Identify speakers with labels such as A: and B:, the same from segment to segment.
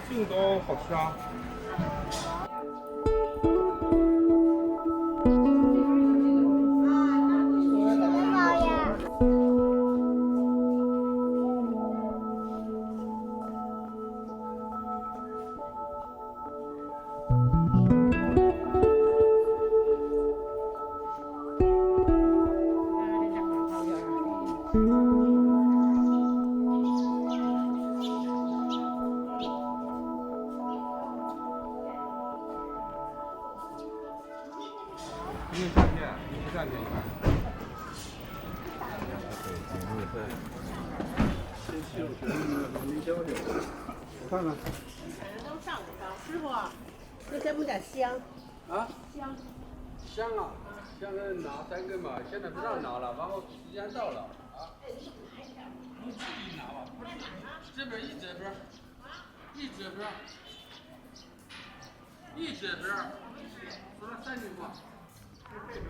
A: 这个都好吃啊。一个相片，一个相片，你看。我看看。
B: 都上午烧，师傅，这给我们点香。
C: 啊？香啊，香的拿3根嘛，现在不让拿了，然后时间到了啊。你自己拿吧，不是这边一这边，一这边，一这边，说了3句话。这边，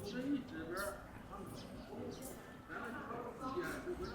C: 是一这边。咱们时间就不让。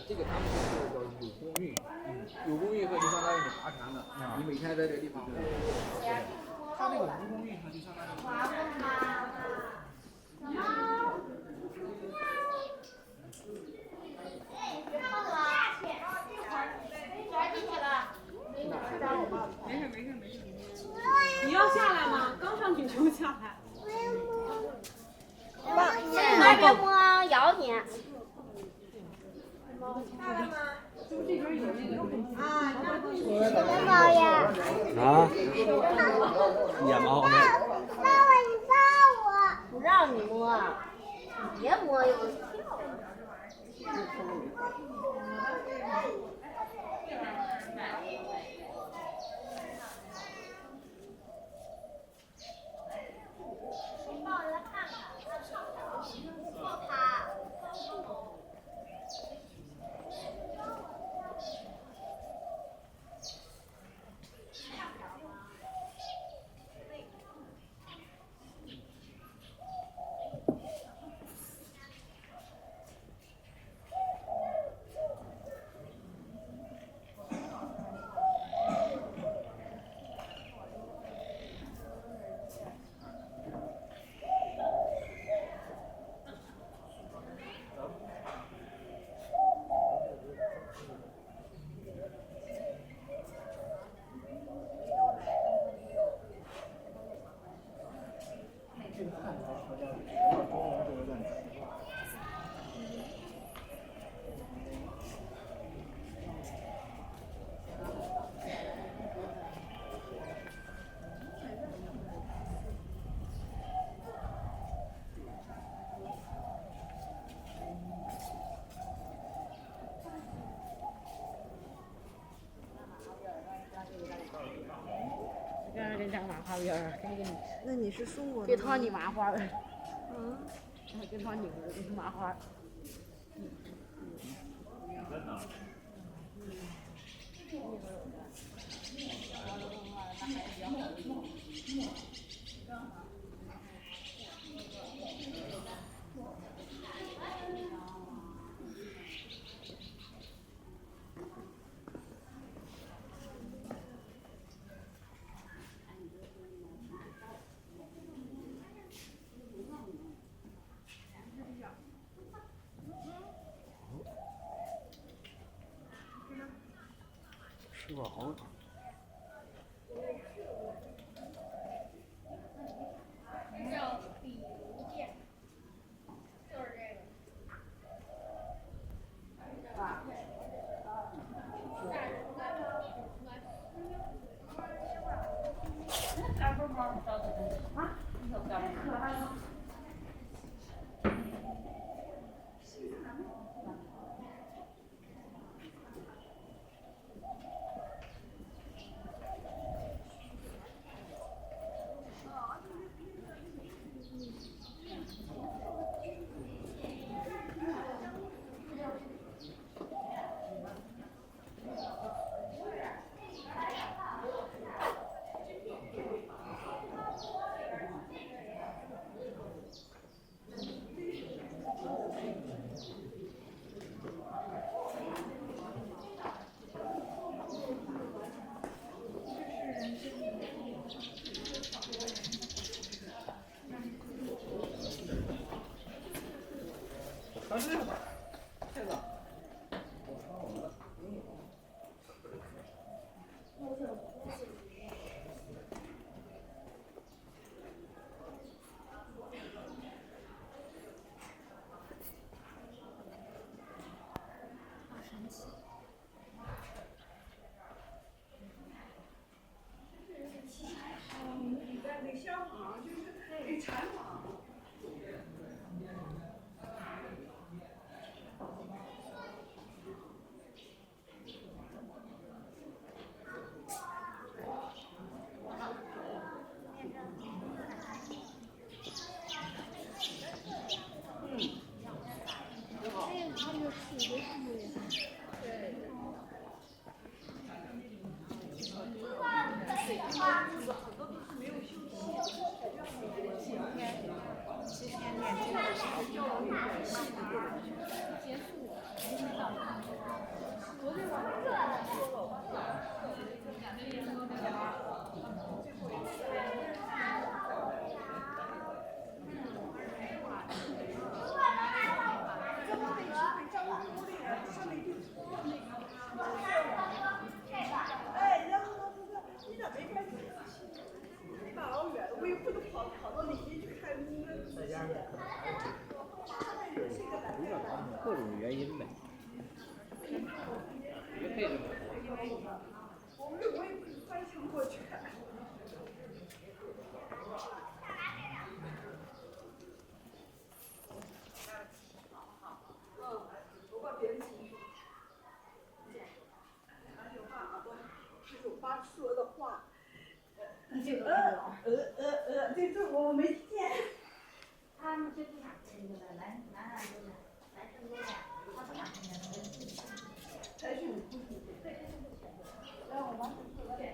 C: 这个他们就是叫有公运，有公运和就相当于你划船的，你每天在这个地方。他那个无公运和就相当于。
B: 你要下来吗？刚上去就下来。
D: 那边摸咬你。
E: 猫呀！
F: 啊？野猫呢？
E: 抱我，你抱我！
D: 不让你摸，你别摸又跳。抱着看看，抱它。
B: 这样人家马上花边儿，给你。
G: 那你是送过的吗？
B: 给他你麻花儿。
G: 嗯。
B: 给他女儿麻花儿。
F: 吃饱了。
A: 啊，这个吧，这个。
F: 各种原因呗。别配着
G: 我也不是翻墙过去。不管别人情绪。有话说的话。这我没听见。
D: 他们最不想听这个，男就是男生多点，他不想听这个。
G: 才是你不听。让我完成这个脸。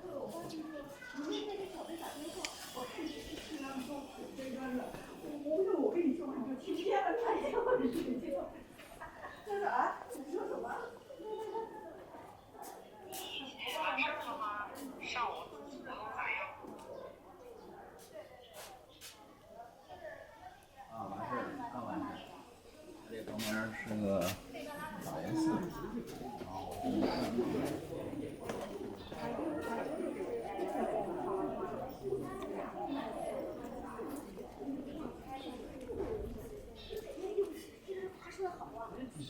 G: 我发现你那个小的打电话，我看你是听他们说这个的，我跟你说，你就听见了，看见我你听见了。这是啊？你说什么？
H: 完事了吗？上午咋样？
I: 啊，完事了，刚完事。这旁边是个老爷寺，然后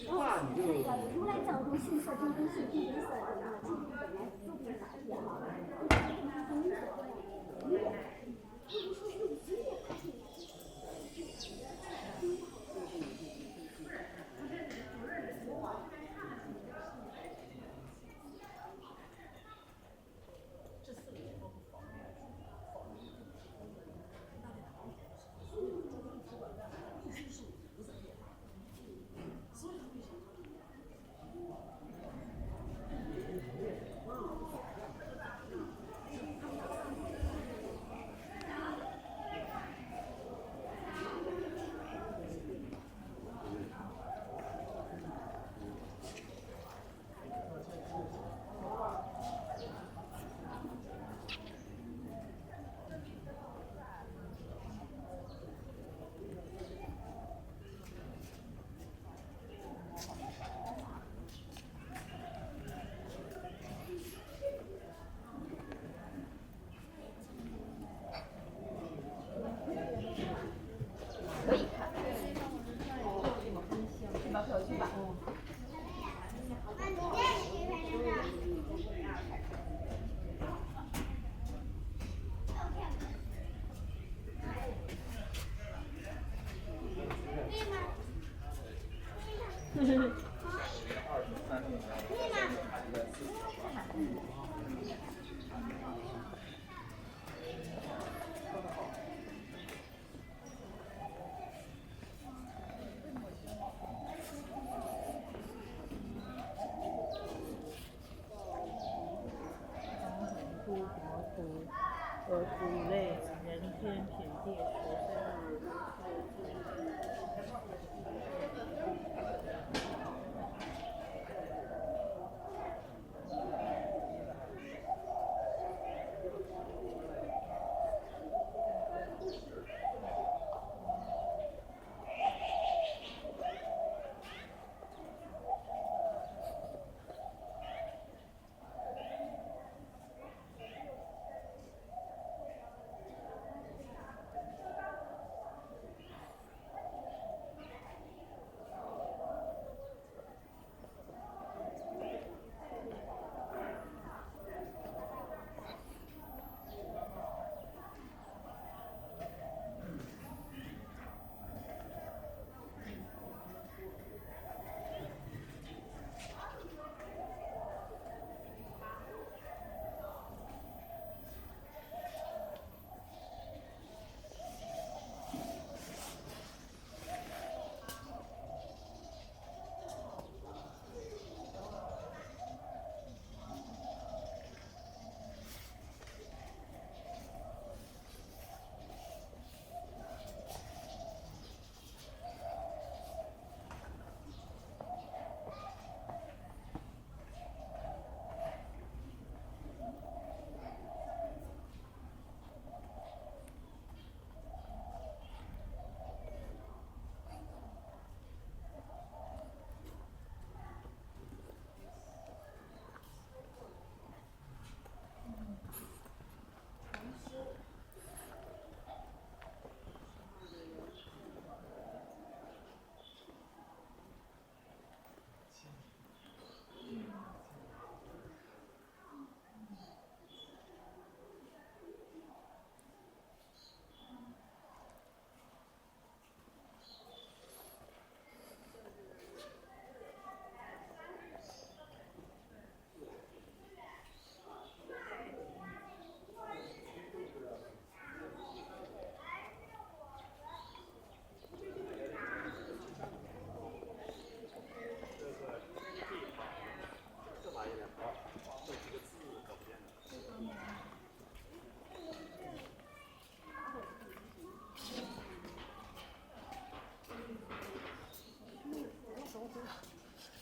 E: 话你就如来藏中性色中跟性地色中啊，今天本来都不是法也好，
B: 图类人天品地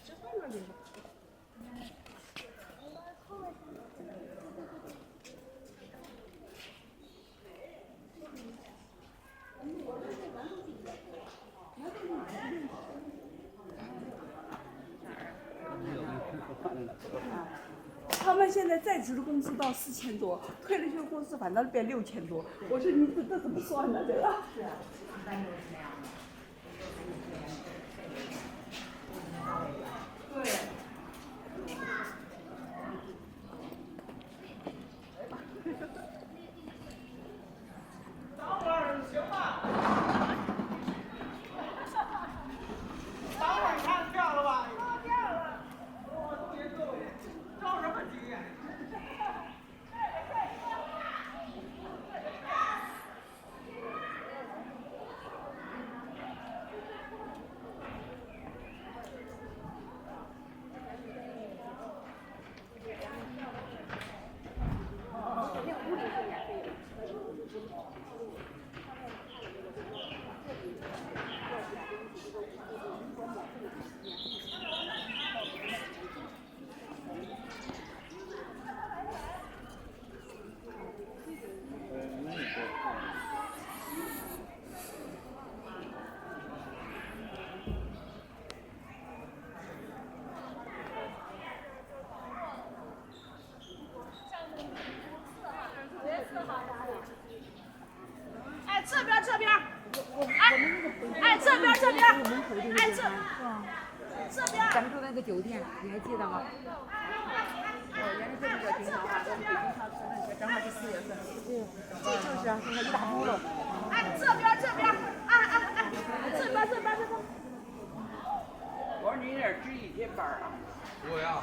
B: 十三日
G: 他们现在在职的工资到4000多，退了休工资反倒变6000多。我说你这怎么算呢？对吧？是啊，一般都是那样的。对。
A: 等会儿行吗？等会儿看掉了吧？掉了。我同学各位，着什么急呀？
B: 哎，这边，哎，这边，哎，这边。
J: 咱们住那个酒店，你还记得吗？原来这个酒挺好啊，我们北京上吃那个，正好是4月份。对，就是啊，现在一大铺了。
B: 哎，这边，哎，这边。
C: 我
J: 我说你这值一天班啊？
C: 我呀，